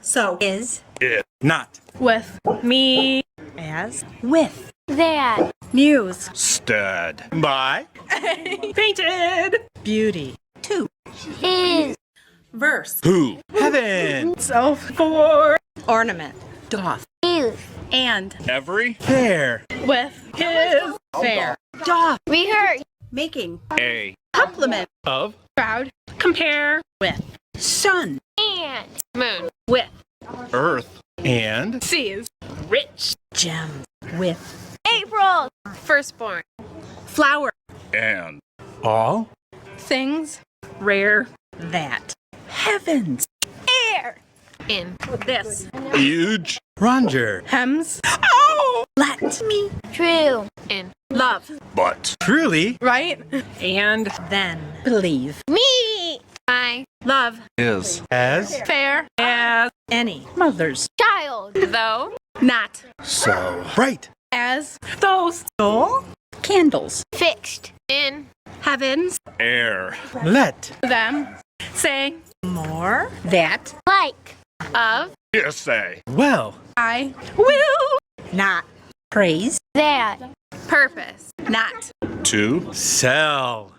So is It. Not. With. Me. as with that, Muse. Stud. By. Painted. beauty. To is, verse Who. Heaven. So for. ornament doth is, And. Every. Fair. With. His. Fair. doth rehearse, making A. Compliment. Of. Proud. Compare. with sun and, Moon. With. Earth. And. Seas. Rich. gems with April, Firstborn. Flower. And. All. Things. Rare. that heavens air, In. This. Huge. Roger. Hems. let me true, In. Love. But. Truly. Right? And. then believe me, I. Love. Is. As. Fair. As. any mother's child, Though. Not. So. Bright. As. Those. soul candles fixed, In. Heavens. Air. Let. Them. Say. more that like, Of. Say. Well. I. Will. not praise that, Purpose. Not. To. Sell.